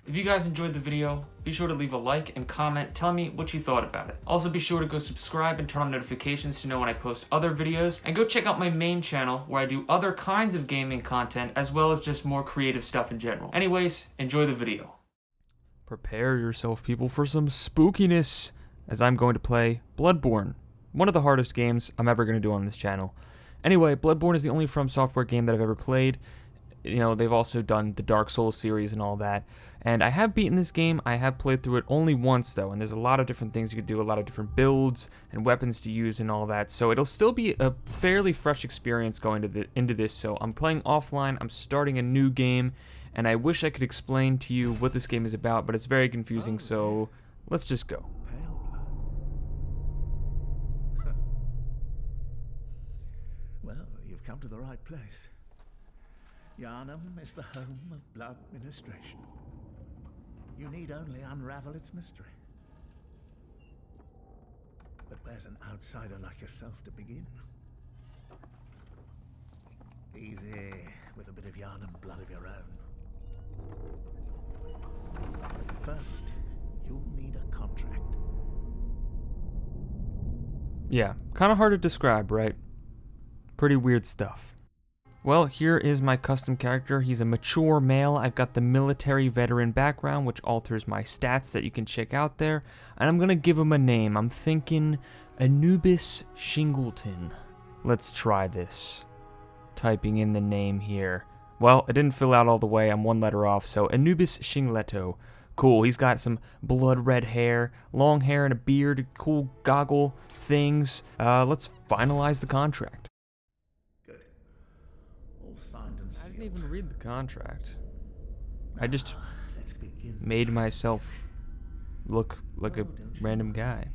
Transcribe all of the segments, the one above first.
If you guys enjoyed the video, be sure to leave a like and comment telling me what you thought about it. Also be sure to go subscribe and turn on notifications to know when I post other videos, and go check out my main channel where I do other kinds of gaming content as well as just more creative stuff in general. Anyways, enjoy the video. Prepare yourself, people, for some spookiness as I'm going to play Bloodborne, one of the hardest games I'm ever going to do on this channel. Anyway, Bloodborne is the only From Software game that I've ever played. You know, they've also done the Dark Souls series and all that. And I have beaten this game. I have played through it only once, though. And there's a lot of different things you could do, a lot of different builds and weapons to use and all that. So it'll still be a fairly fresh experience going into this. So I'm playing offline. I'm starting a new game. And I wish I could explain to you what this game is about, but it's very confusing. So let's just go. Well, you've come to the right place. Yharnam is the home of blood ministration. You need only unravel its mystery. But where's an outsider like yourself to begin? Easy, with a bit of Yharnam blood of your own. But first, you'll need a contract. Yeah, kind of hard to describe, right? Pretty weird stuff. Well, here is my custom character. He's a mature male. I've got the military veteran background, which alters my stats that you can check out there. And I'm going to give him a name. I'm thinking Anubis Shingleton. Let's try this. Typing in the name here. Well, it didn't fill out all the way. I'm one letter off. So Anubis Shingleto. Cool. He's got some blood red hair, long hair and a beard, cool goggle things. Let's finalize the contract. I didn't even read the contract. I just made myself look like a random guy.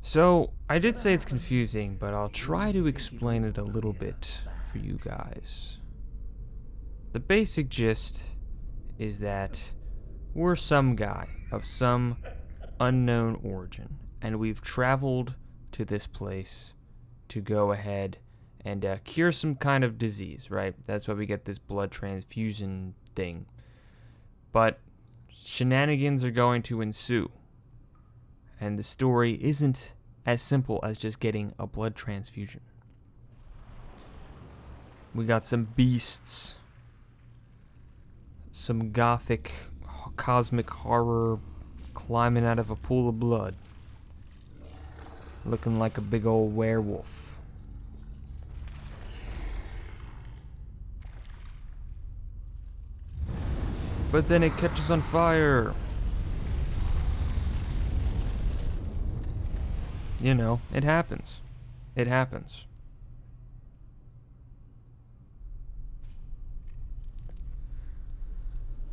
So, I did say it's confusing, but I'll try to explain it a little bit for you guys. The basic gist is that we're some guy of some unknown origin, and we've traveled to this place to go ahead and cure some kind of disease, right? That's why we get this blood transfusion thing. But shenanigans are going to ensue. And the story isn't as simple as just getting a blood transfusion. We got some beasts. Some gothic, cosmic horror climbing out of a pool of blood. Looking like a big old werewolf. But then it catches on fire. You know, it happens. It happens.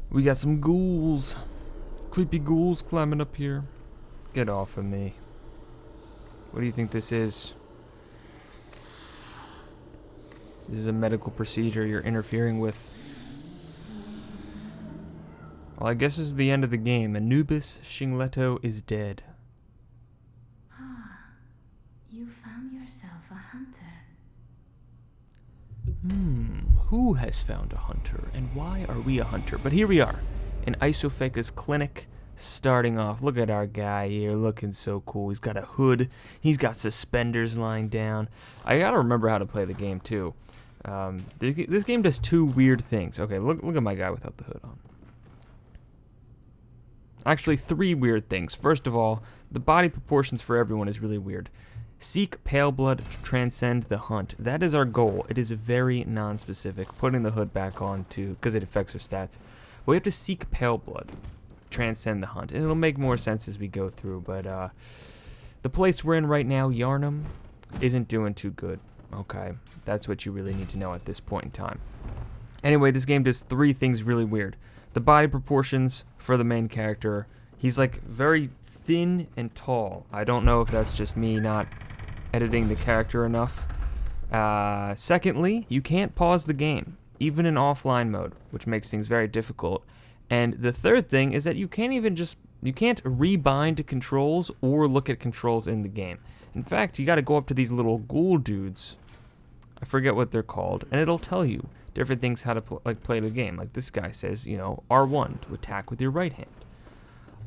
We got some ghouls. Creepy ghouls climbing up here. Get off of me. What do you think this is? This is a medical procedure you're interfering with. Well, I guess this is the end of the game. Anubis Shingleto is dead. Ah, you found yourself a hunter. Who has found a hunter, and why are we a hunter? But here we are, in Isofeka's clinic, starting off. Look at our guy here, looking so cool. He's got a hood. He's got suspenders lying down. I gotta remember how to play the game, too. This game does two weird things. Okay, look at my guy without the hood on. Actually, three weird things. First of all, the body proportions for everyone is really weird. Seek pale blood to transcend the hunt. That is our goal. It is very non-specific. Putting the hood back on too, because it affects our stats. But we have to seek pale blood, transcend the hunt, and it'll make more sense as we go through. But the place we're in right now, Yharnam, isn't doing too good. Okay, that's what you really need to know at this point in time. Anyway, this game does three things really weird. The body proportions for the main character. He's like very thin and tall. I don't know if that's just me not editing the character enough. Secondly, you can't pause the game, even in offline mode, which makes things very difficult. And the third thing is that you can't rebind to controls or look at controls in the game. In fact, you gotta go up to these little ghoul dudes. I forget what they're called, and it'll tell you different things how to play the game. Like this guy says, you know, R1 to attack with your right hand.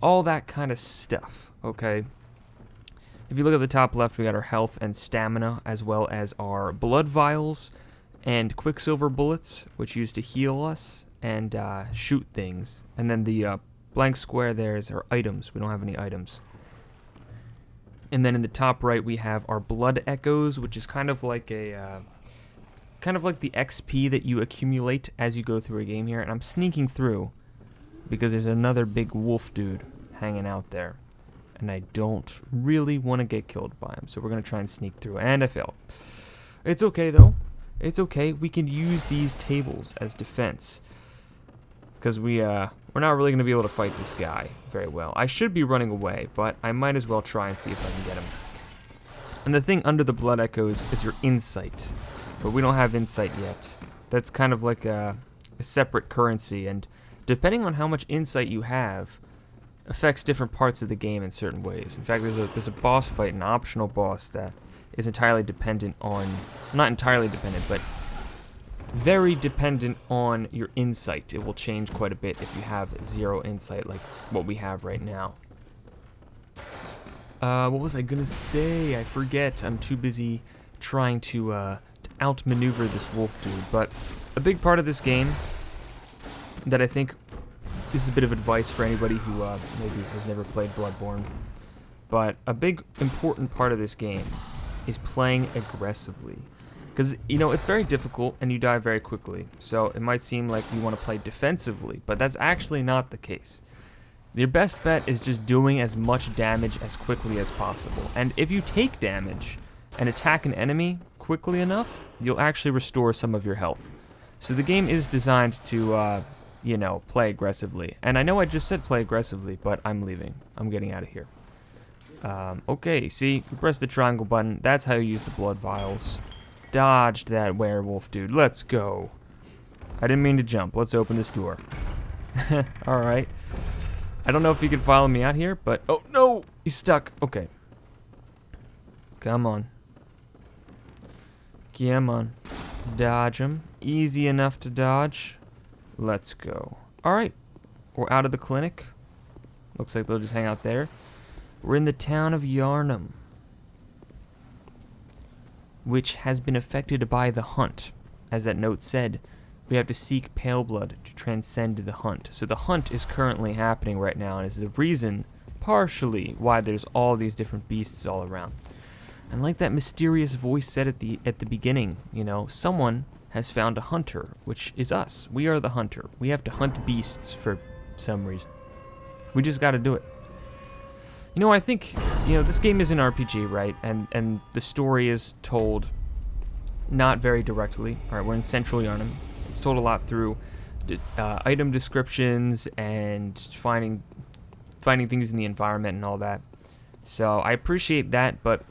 All that kind of stuff, okay? If you look at the top left, we got our health and stamina, as well as our blood vials and quicksilver bullets, which use to heal us and shoot things. And then the blank square there is our items. We don't have any items. And then in the top right, we have our blood echoes, which is kind of like a kind of like the XP that you accumulate as you go through a game here. And I'm sneaking through because there's another big wolf dude hanging out there, and I don't really want to get killed by him, so we're gonna try and sneak through. And I failed. It's okay though. It's okay. We can use these tables as defense because we're not really gonna be able to fight this guy very well. I should be running away, but I might as well try and see if I can get him. And the thing under the blood echoes is your insight, but we don't have insight yet. That's kind of like a separate currency, and depending on how much insight you have, affects different parts of the game in certain ways. In fact, there's a boss fight, an optional boss that is entirely dependent on, not entirely dependent, but very dependent on your insight. It will change quite a bit if you have 0 insight, like what we have right now. What was I gonna say? I forget. I'm too busy trying to outmaneuver this wolf dude. But a big part of this game that I think, this is a bit of advice for anybody who maybe has never played Bloodborne, but a big important part of this game is playing aggressively, because you know it's very difficult and you die very quickly, so it might seem like you want to play defensively, but that's actually not the case. Your best bet is just doing as much damage as quickly as possible, and if you take damage and attack an enemy quickly enough, you'll actually restore some of your health. So the game is designed to you know, play aggressively. And I know I just said play aggressively, but I'm leaving. I'm getting out of here. Okay, see, you press the triangle button. That's how you use the blood vials. Dodged that werewolf dude. Let's go. I didn't mean to jump. Let's open this door. Alright. I don't know if you can follow me out here, but... Oh, no! He's stuck. Okay. Come on. Come on. Dodge him. Easy enough to dodge. Let's go. Alright. We're out of the clinic. Looks like they'll just hang out there. We're in the town of Yharnam, which has been affected by the hunt. As that note said, we have to seek pale blood to transcend the hunt. So the hunt is currently happening right now, and is the reason, partially, why there's all these different beasts all around. And like that mysterious voice said at the beginning, you know, someone has found a hunter, which is us. We are the hunter. We have to hunt beasts for some reason. We just got to do it. You know, I think, you know, this game is an RPG, right? And the story is told not very directly. All right, we're in Central Yharnam. It's told a lot through item descriptions and finding things in the environment and all that. So I appreciate that, but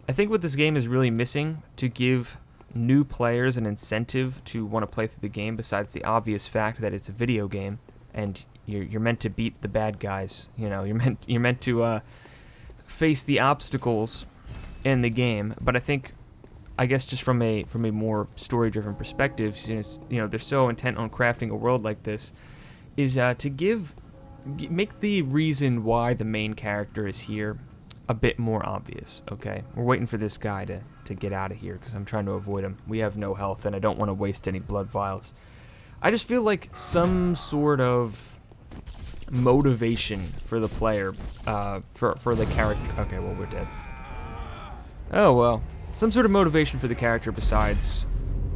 I think what this game is really missing to give new players an incentive to want to play through the game, besides the obvious fact that it's a video game and you're meant to beat the bad guys. You know, you're meant to face the obstacles in the game. But I guess just from a more story-driven perspective, you know, they're so intent on crafting a world like this, is to make the reason why the main character is here a bit more obvious. Okay, we're waiting for this guy to get out of here because I'm trying to avoid him. We have no health and I don't want to waste any blood vials. I just feel like some sort of motivation for the player, for the character. Okay, well, we're dead. Oh well, some sort of motivation for the character besides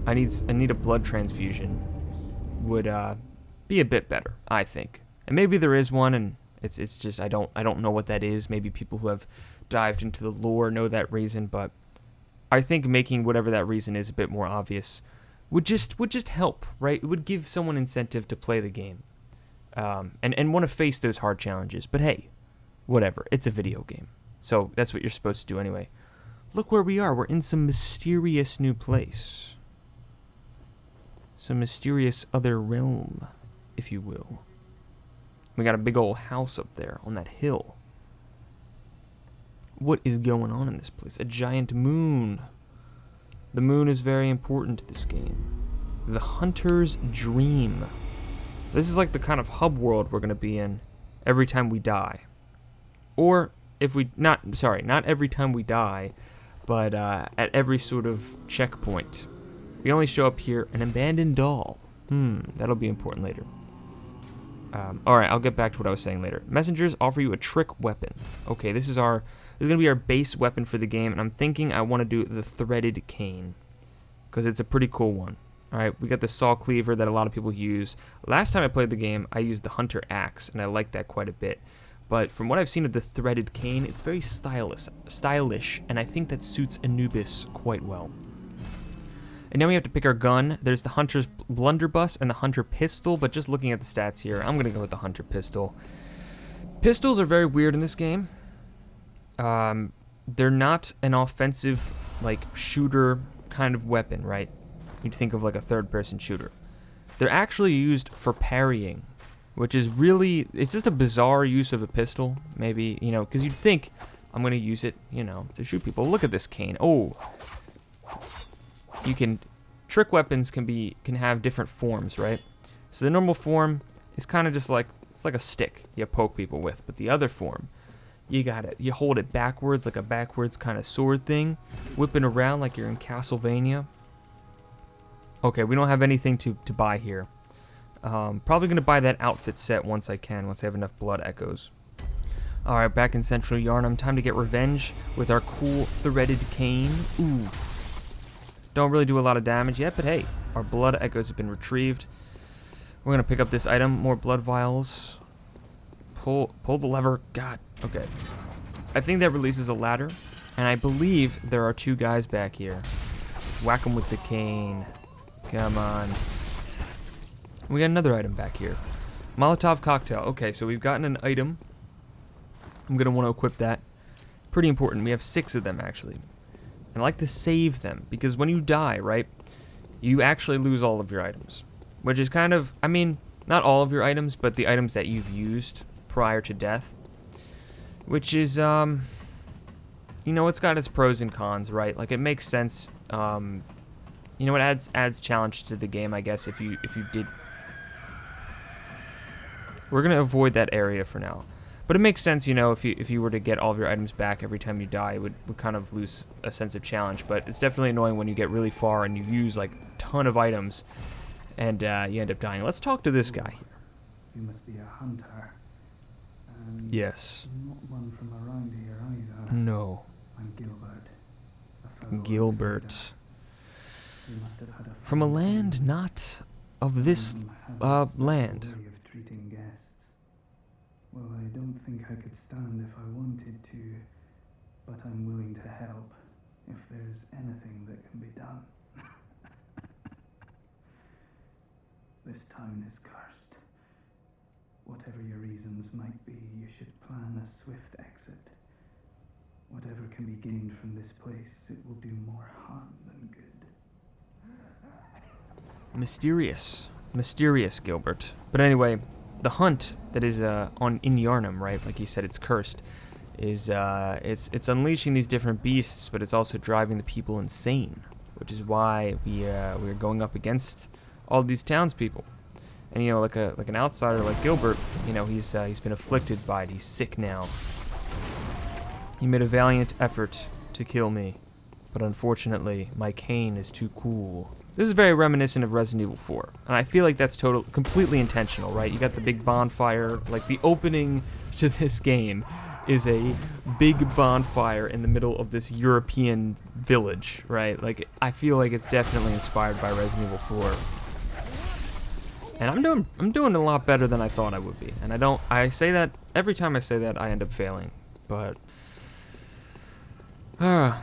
I need a blood transfusion would be a bit better, I think. And maybe there is one, and it's just I don't know what that is. Maybe people who have dived into the lore know that reason, but I think making whatever that reason is a bit more obvious would just help, right? It would give someone incentive to play the game, and want to face those hard challenges. But hey, whatever. It's a video game, so that's what you're supposed to do anyway. Look where we are. We're in some mysterious new place. Some mysterious other realm, if you will. We got a big old house up there on that hill. What is going on in this place? A giant moon. The moon is very important to this game. The Hunter's Dream. This is like the kind of hub world we're going to be in every time we die. Or if we, not every time we die, but at every sort of checkpoint. We only show up here, an abandoned doll. That'll be important later. Alright, I'll get back to what I was saying later. Messengers offer you a trick weapon. Okay, this is going to be our base weapon for the game, and I'm thinking I want to do the threaded cane, because it's a pretty cool one. Alright, we got the saw cleaver that a lot of people use. Last time I played the game, I used the hunter axe, and I liked that quite a bit. But from what I've seen of the threaded cane, it's very stylish, and I think that suits Anubis quite well. And now we have to pick our gun. There's the hunter's blunderbuss and the hunter pistol, but just looking at the stats here, I'm going to go with the hunter pistol. Pistols are very weird in this game. They're not an offensive, like, shooter kind of weapon, right? You'd think of like a third-person shooter. They're actually used for parrying, which is really, it's just a bizarre use of a pistol, maybe, you know, because you'd think I'm going to use it, you know, to shoot people. Look at this cane. Oh. Trick weapons can have different forms, right? So the normal form is kind of just like, it's like a stick you poke people with, but the other form, you hold it backwards, like a backwards kind of sword thing, whipping around like you're in Castlevania. Okay, we don't have anything to buy here. Probably gonna buy that outfit set once I have enough blood echoes. Alright, back in Central Yharnam, time to get revenge with our cool threaded cane. Ooh. Don't really do a lot of damage yet, but hey, our blood echoes have been retrieved. We're gonna pick up this item, more blood vials. Pull the lever. God, okay. I think that releases a ladder, and I believe there are 2 guys back here. Whack them with the cane. Come on. We got another item back here. Molotov cocktail. Okay, so we've gotten an item. I'm gonna want to equip that. Pretty important. We have 6 of them, actually. I like to save them, because when you die, right, you actually lose all of your items. Which is kind of, I mean, not all of your items, but the items that you've used prior to death. Which is, you know, it's got its pros and cons, right? Like, it makes sense. You know, it adds challenge to the game, I guess, if you did. We're going to avoid that area for now. But it makes sense, you know, if you were to get all of your items back every time you die, it would kind of lose a sense of challenge. But it's definitely annoying when you get really far and you use, like, a ton of items and you end up dying. Let's talk to this guy here. You must be a hunter. Yes. Not one from around here either. No. I'm Gilbert. A fellow Gilbert. You must have had a From a land not of this land. way of treating guests. Well, I don't think I could stand if I wanted to, but I'm willing to help if there's anything that can be done. This town is cursed. Whatever your reasons might be, you should plan a swift exit. Whatever can be gained from this place, it will do more harm than good. Mysterious, Gilbert. But anyway, the hunt that is in Yharnam, right? Like you said, it's cursed. Is it's unleashing these different beasts, but it's also driving the people insane, which is why we're going up against all these townspeople. And you know, like an outsider like Gilbert, you know, he's been afflicted by it. He's sick now. He made a valiant effort to kill me, but unfortunately, my cane is too cool. This is very reminiscent of Resident Evil 4, and I feel like that's completely intentional, right? You got the big bonfire, like the opening to this game is a big bonfire in the middle of this European village, right? Like, I feel like it's definitely inspired by Resident Evil 4. And I'm doing a lot better than I thought I would be. And I say that, every time I say that, I end up failing. But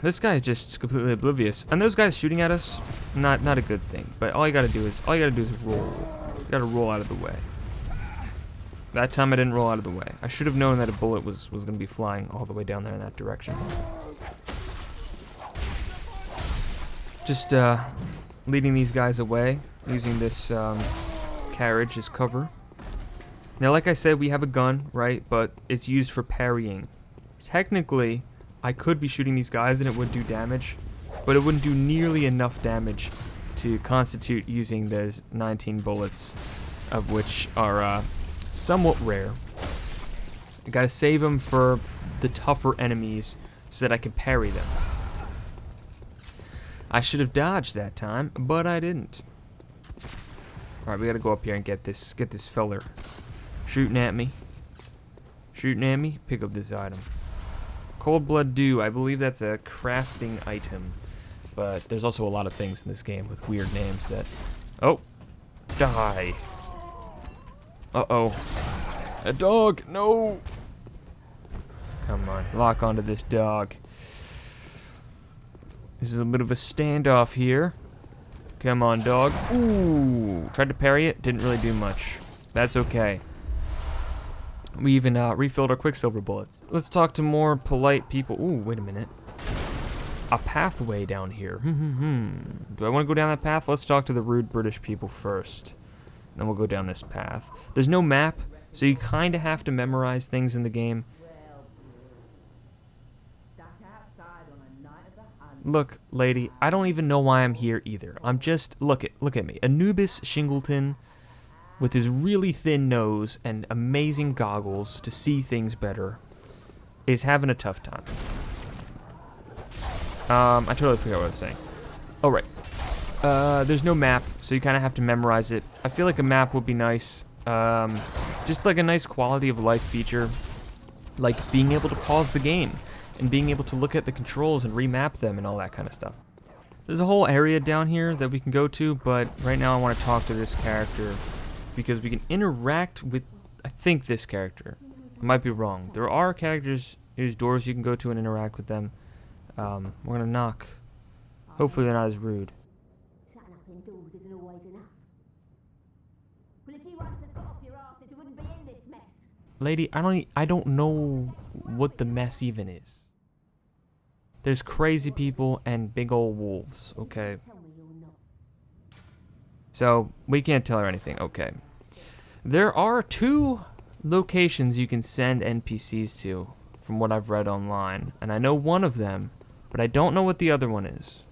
this guy's just completely oblivious. And those guys shooting at us, not a good thing. But all you gotta do is roll. You gotta roll out of the way. That time I didn't roll out of the way. I should have known that a bullet was gonna be flying all the way down there in that direction. Just leading these guys away, using this carriage as cover. Now, like I said, we have a gun, right? But it's used for parrying. Technically, I could be shooting these guys and it would do damage, but it wouldn't do nearly enough damage to constitute using those 19 bullets, of which are somewhat rare. I gotta save them for the tougher enemies so that I can parry them. I should have dodged that time, but I didn't. Alright, we gotta go up here and get this feller. Shooting at me. Shooting at me. Pick up this item. Cold Blood Dew. I believe that's a crafting item. But there's also a lot of things in this game with weird names that... Oh! Die! Uh-oh. A dog! No! Come on. Lock onto this dog. This is a bit of a standoff here. Come on, dog. Ooh! Tried to parry it. Didn't really do much. That's okay. We even refilled our Quicksilver bullets. Let's talk to more polite people. Ooh, wait a minute. A pathway down here. Do I want to go down that path? Let's talk to the rude British people first. Then we'll go down this path. There's no map, so you kind of have to memorize things in the game. Look, lady, I don't even know why I'm here either. I'm just, look at me. Anubis Shingleton, with his really thin nose and amazing goggles to see things better, is having a tough time. I totally forgot what I was saying. Oh, right. There's no map, so you kind of have to memorize it. I feel like a map would be nice. Just like a nice quality of life feature. Like being able to pause the game and being able to look at the controls and remap them and all that kind of stuff. There's a whole area down here that we can go to, but right now I want to talk to this character because we can interact with, I think, this character. I might be wrong. There are characters whose doors you can go to and interact with them. We're gonna knock. Hopefully they're not as rude. Shutting up indoors isn't always enough. Well, if you once had got off your arse, you wouldn't be in this mess. Lady, I don't know what the mess even is. There's crazy people and big old wolves, okay? So, we can't tell her anything, okay. There are 2 locations you can send NPCs to, from what I've read online. And I know one of them, but I don't know what the other one is.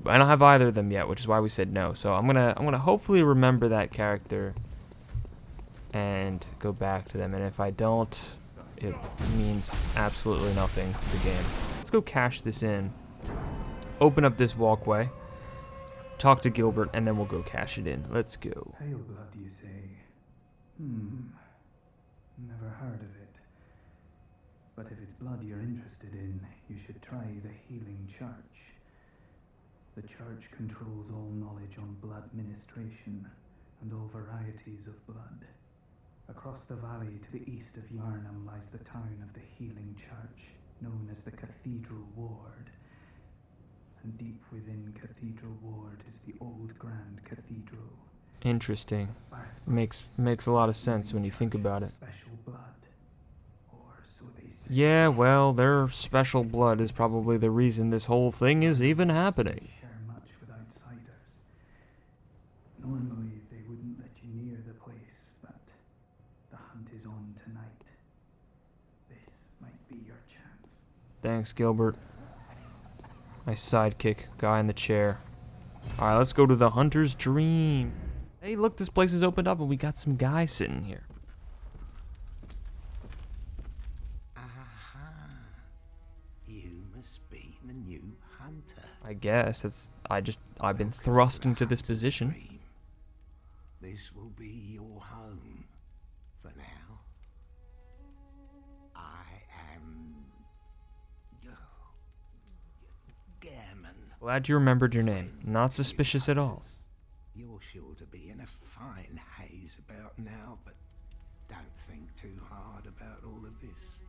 I don't have either of them yet, which is why we said no. So I'm gonna hopefully remember that character and go back to them. And if I don't, it means absolutely nothing to the game. Let's go cash this in. Open up this walkway. Talk to Gilbert, and then we'll go cash it in. Let's go. Pale blood, you say? Never heard of it. But if it's blood you're interested in, you should try the Healing Church. The church controls all knowledge on blood ministration and all varieties of blood. Across the valley to the east of Yharnam lies the town of the Healing Church, known as the Cathedral Ward. And deep within Cathedral Ward is the old Grand Cathedral. Interesting. Makes a lot of sense when you think about it. Special blood. Or so they say. Yeah, well, their special blood is probably the reason this whole thing is even happening. Share much with outsiders. Normally they wouldn't let you near the place, but the hunt is on tonight. This might be your chance. Thanks, Gilbert. My sidekick, guy in the chair. Alright, let's go to the Hunter's Dream. Hey, look, this place is opened up and we got some guys sitting here. Aha. You must be the new hunter. I guess I've been thrust into this position. Dream. This will be your home for now. I am Gammon. Glad you remembered your name. Not suspicious at all. You're sure to be in a fine haze about now, but don't think too hard about all of this.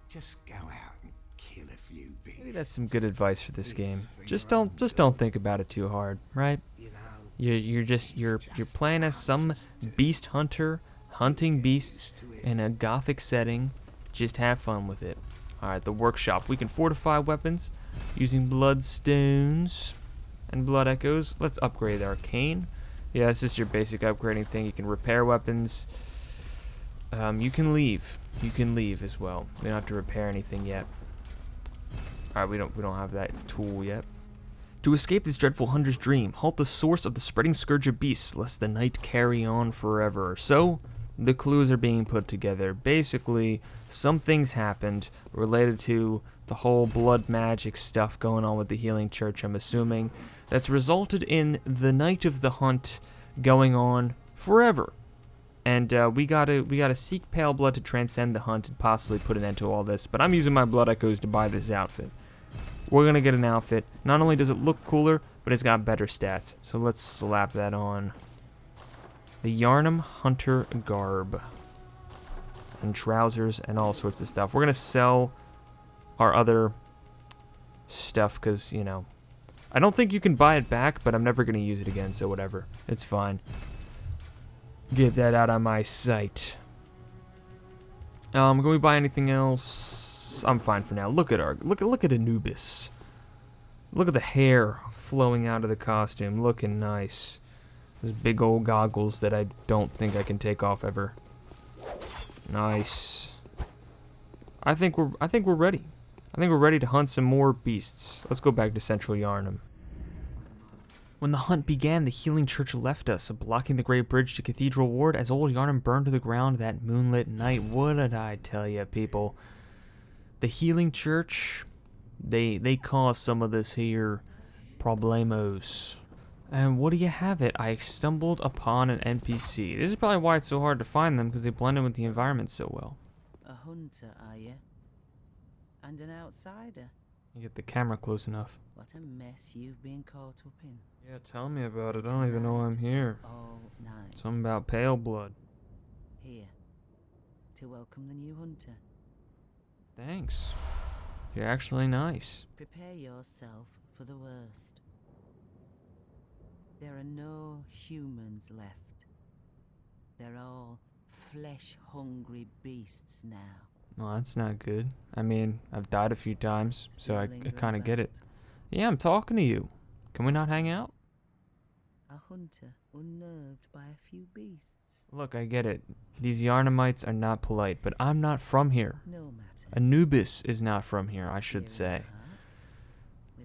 Just go out and kill a few beasts. Maybe that's some good advice for this game. Just don't think about it too hard, right? You know, You're playing as some beast hunter, hunting beasts in a gothic setting. Just have fun with it. Alright, the workshop. We can fortify weapons using bloodstones and blood echoes. Let's upgrade arcane. Yeah, it's just your basic upgrading thing. You can repair weapons. You can leave. You can leave as well. We don't have to repair anything yet. Alright, we don't have that tool yet. To escape this dreadful hunter's dream, halt the source of the spreading scourge of beasts, lest the night carry on forever. So, the clues are being put together. Basically, some things happened related to the whole blood magic stuff going on with the healing church, I'm assuming, that's resulted in the night of the hunt going on forever. And we gotta seek pale blood to transcend the hunt and possibly put an end to all this. But I'm using my blood echoes to buy this outfit. We're gonna get an outfit. Not only does it look cooler, but it's got better stats. So let's slap that on. The Yharnam Hunter garb. And trousers and all sorts of stuff. We're gonna sell our other stuff because, you know, I don't think you can buy it back, but I'm never gonna use it again, so whatever. It's fine. Get that out of my sight. Can we buy anything else? I'm fine for now. Look at Anubis. Look at the hair flowing out of the costume, looking nice. Those big old goggles that I don't think I can take off ever. Nice. I think we're ready. I think we're ready to hunt some more beasts. Let's go back to Central Yharnam. When the hunt began, the healing church left us, blocking the great bridge to Cathedral Ward as old Yharnam burned to the ground that moonlit night. What did I tell you, people? The healing church, they caused some of this here problemos. And what do you have it? I stumbled upon an NPC. This is probably why it's so hard to find them, because they blend in with the environment so well. A hunter, are you? And an outsider? You get the camera close enough. What a mess you've been caught up in. Yeah, tell me about it. I don't even know I'm here. All night. Something about pale blood. Here. To welcome the new hunter. Thanks. You're actually nice. Prepare yourself for the worst. There are no humans left. They're all flesh-hungry beasts now. No, that's not good. I mean, I've died a few times, so I kind of get it. About Yeah, I'm talking to you. Can we not hang out? A hunter unnerved by a few beasts. Look, I get it. These Yharnamites are not polite, but I'm not from here. No matter. Anubis is not from here, I should say.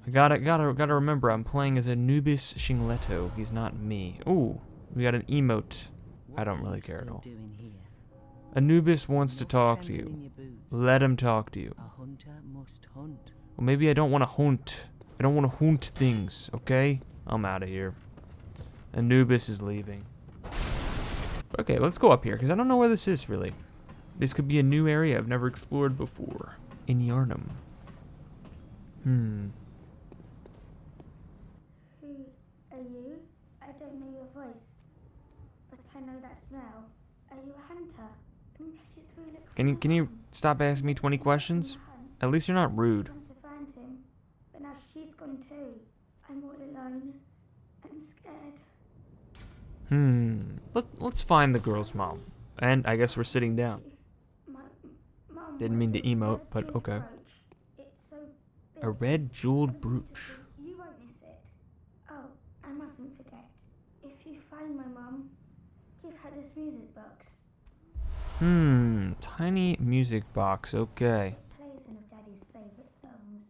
I gotta remember, I'm playing as Anubis Shingleto. He's not me. Ooh, we got an emote. I don't really care at all. Anubis wants to talk to you. Let him talk to you. A hunter must hunt. Well, maybe I don't want to hunt. I don't want to hunt things, okay? I'm out of here. Anubis is leaving. Okay, let's go up here, because I don't know where this is, really. This could be a new area I've never explored before. In Yharnam. Who are you? I don't know your voice, but I know that smell. Are you a hunter? Please look Can you stop asking me 20 questions? At least you're not rude. to find him, but now she's gone too. I'm all alone and scared. Let's find the girl's mom. And I guess we're sitting down. Mom, Didn't mean to emote, but okay. It's so A red jeweled brooch. You won't miss it. Oh, I mustn't forget. If you find my mum, give her this music box. Tiny music box, okay. It plays one of Daddy's favourite songs.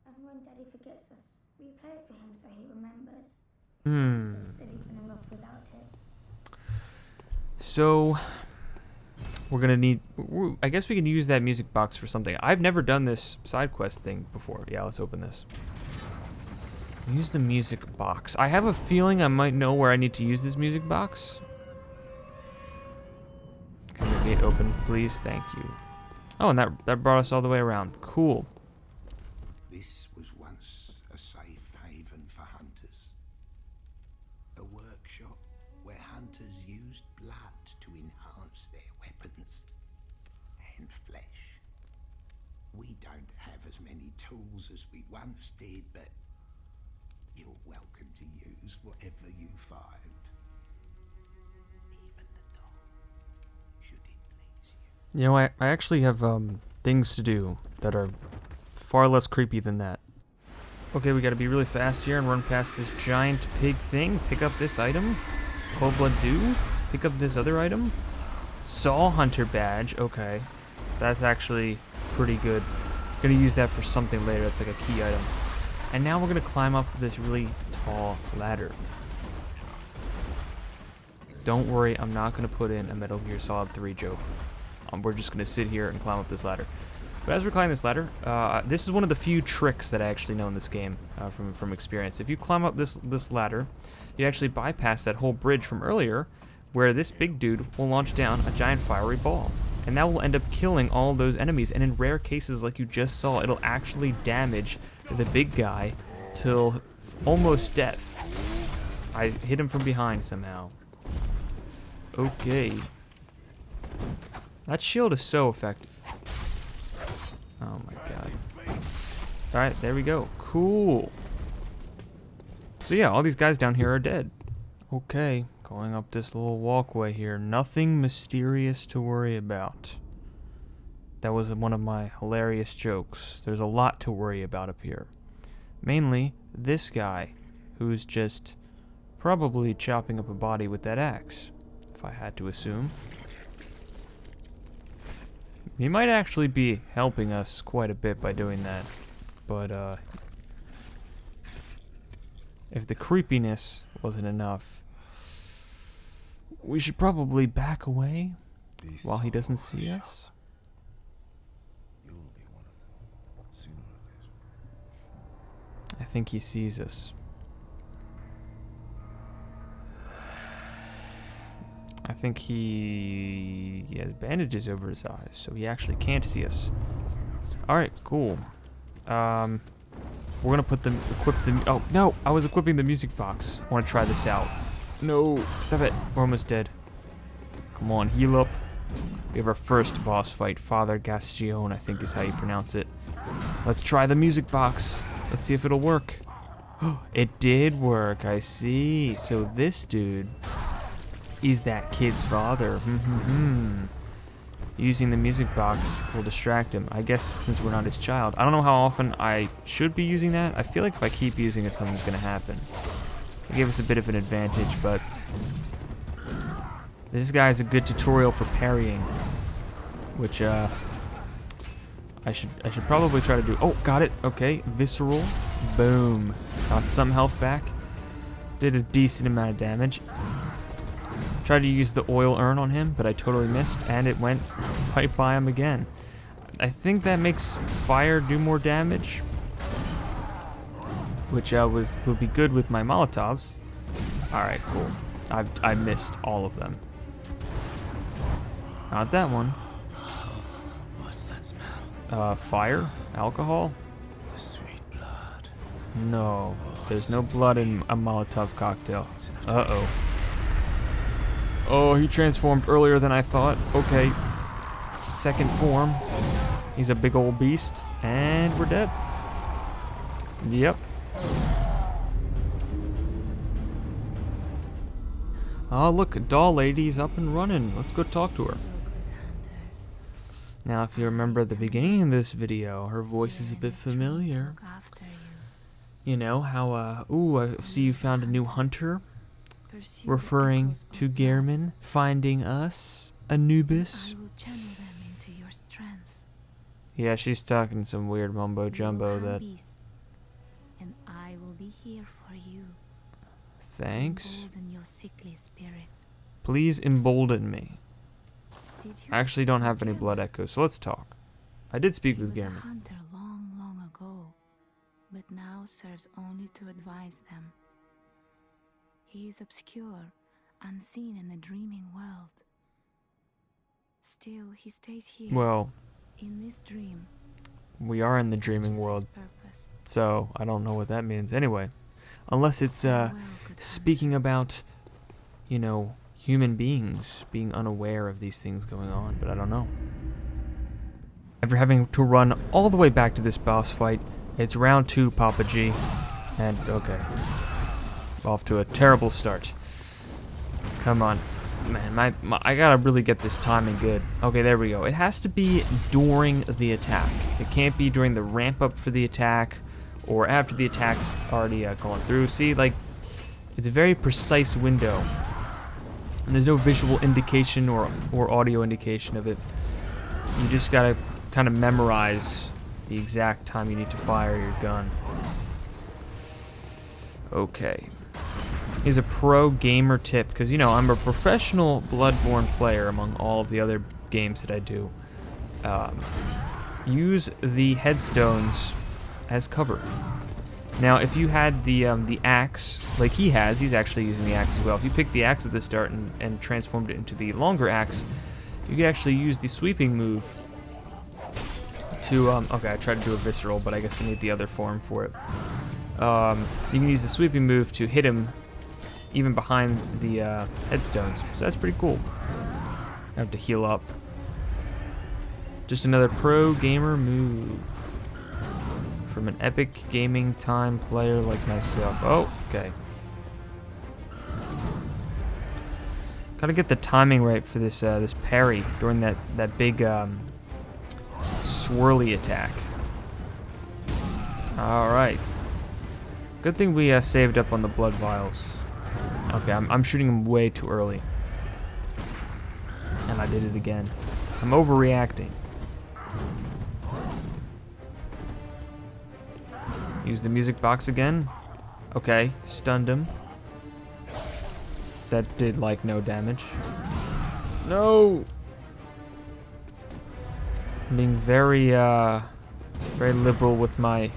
And when Daddy forgets us, we play it for him so he remembers. It's so silly when I'm off without it. So, we're gonna need, I guess we can use that music box for something. I've never done this side quest thing before. Yeah, let's open this. Use the music box. I have a feeling I might know where I need to use this music box. Can the gate open, please? Thank you. Oh, and that brought us all the way around. Cool. This was once a safe haven for hunters. A workshop where hunters used blood to enhance their weapons and flesh. We don't have as many tools as we once did, but you're welcome to use whatever you find. Even the dog, should it please you. You know, I actually have things to do that are far less creepy than that. Okay, we gotta be really fast here and run past this giant pig thing. Pick up this item. Cold Blood Dew. Pick up this other item. Saw Hunter badge. Okay. That's actually pretty good. Gonna use that for something later. That's like a key item. And now we're gonna climb up this really tall ladder. Don't worry, I'm not gonna put in a Metal Gear Solid 3 joke. We're just gonna sit here and climb up this ladder. But as we're climbing this ladder, this is one of the few tricks that I actually know in this game from experience. If you climb up this ladder, you actually bypass that whole bridge from earlier, where this big dude will launch down a giant fiery ball. And that will end up killing all those enemies. And in rare cases, like you just saw, it'll actually damage the big guy till almost death. I hit him from behind somehow. Okay. That shield is so effective. Oh my god. Alright, there we go. Cool. So yeah, all these guys down here are dead. Okay, going up this little walkway here. Nothing mysterious to worry about. That was one of my hilarious jokes. There's a lot to worry about up here. Mainly, this guy, who's just probably chopping up a body with that axe, if I had to assume. He might actually be helping us quite a bit by doing that, but if the creepiness wasn't enough, we should probably back away while he doesn't see us. You'll be one of them, sooner or later. I think he sees us. I think he has bandages over his eyes, so he actually can't see us. Alright, cool. We're gonna equip the, oh no, I was equipping the music box. I wanna try this out. No, stop it, we're almost dead. Come on, heal up. We have our first boss fight, Father Gastion, I think is how you pronounce it. Let's try the music box. Let's see if it'll work. It did work, I see. So this dude is that kid's father. Using the music box will distract him. I guess since we're not his child. I don't know how often I should be using that. I feel like if I keep using it, something's gonna happen. It gave us a bit of an advantage, but this guy's a good tutorial for parrying, which I should probably try to do. Oh, got it. Okay, visceral. Boom. Got some health back. Did a decent amount of damage. Tried to use the oil urn on him, but I totally missed, and it went right by him again. I think that makes fire do more damage, which would be good with my Molotovs. Alright, cool. I missed all of them. Not that one. What's that smell? Fire? Alcohol? The sweet blood. No, there's no blood in a Molotov cocktail. Uh-oh. Oh, he transformed earlier than I thought. Okay. Second form. He's a big old beast. And we're dead. Yep. Oh, look, a doll lady's up and running. Let's go talk to her. Now, if you remember the beginning of this video, her voice is a bit familiar. You know how, ooh, I see you found a new hunter. Referring to Gehrman finding us, Anubis. Yeah, she's talking some weird mumbo jumbo that. And I will be here for you. Thanks. Embolden your sickly spirit. Please embolden me. I actually don't have any blood echoes, so let's talk. I did speak with He was Gehrman. a hunter long ago, but now serves only to advise them. He is obscure, unseen in the dreaming world. Still, he stays here. Well, in this dream, we are in the dreaming world, so I don't know what that means. Anyway, unless it's speaking about, you know, human beings being unaware of these things going on, but I don't know. After having to run all the way back to this boss fight, it's round 2, Papa G, and okay. Off to a terrible start. Come on. Man, I gotta really get this timing good. Okay, there we go. It has to be during the attack. It can't be during the ramp up for the attack or after the attack's already going through. See, like, it's a very precise window. And there's no visual indication or audio indication of it. You just gotta kind of memorize the exact time you need to fire your gun. Okay. Here's a pro gamer tip, because, you know, I'm a professional Bloodborne player among all of the other games that I do. Use the headstones as cover. Now, if you had the axe, like he has, he's actually using the axe as well. If you picked the axe at the start and transformed it into the longer axe, you could actually use the sweeping move to, okay, I tried to do a visceral, but I guess I need the other form for it. You can use the sweeping move to hit him even behind the headstones, so that's pretty cool. I have to heal up. Just another pro gamer move from an epic gaming time player like myself. Oh, okay. Gotta get the timing right for this this parry during that big swirly attack. All right. Good thing we saved up on the blood vials. Okay, I'm shooting him way too early, and I did it again. I'm overreacting. Use the music box again. Okay, stunned him. That did like no damage. No. I'm being very very liberal with my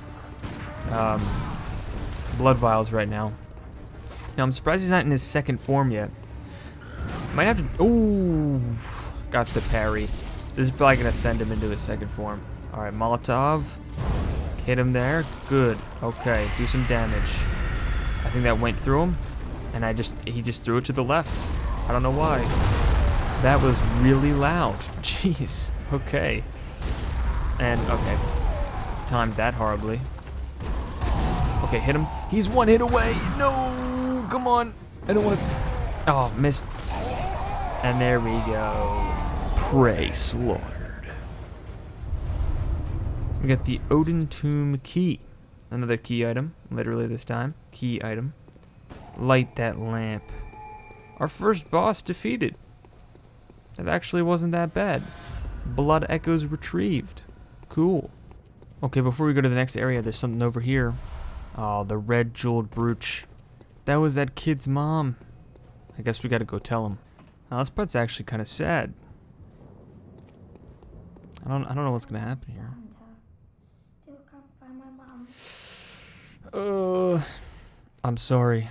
blood vials right now. Now I'm surprised he's not in his second form yet. Might have to. Ooh, got the parry. This is probably gonna send him into his second form. All right, Molotov. Hit him there. Good. Okay, do some damage. I think that went through him, and he just threw it to the left. I don't know why. That was really loud. Jeez. Okay. And okay, timed that horribly. Okay, hit him. He's one hit away. No, come on. I don't want to. Oh, missed. And there we go. Prey slaughtered. We got the Odin Tomb key. Another key item, literally this time. Key item. Light that lamp. Our first boss defeated. That actually wasn't that bad. Blood echoes retrieved. Cool. Okay, before we go to the next area, there's something over here. Oh, the red jeweled brooch. That was that kid's mom. I guess we gotta go tell him. Now, this part's actually kind of sad. I don't know what's gonna happen here. Still can't find my mum. I'm sorry.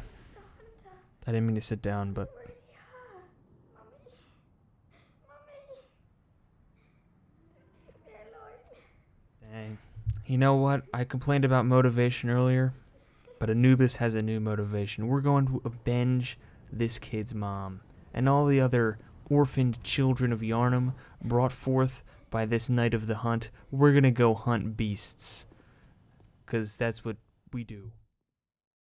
I didn't mean to sit down, but. Dang. You know what? I complained about motivation earlier, but Anubis has a new motivation. We're going to avenge this kid's mom and all the other orphaned children of Yharnam brought forth by this night of the hunt. We're gonna go hunt beasts, 'cause that's what we do.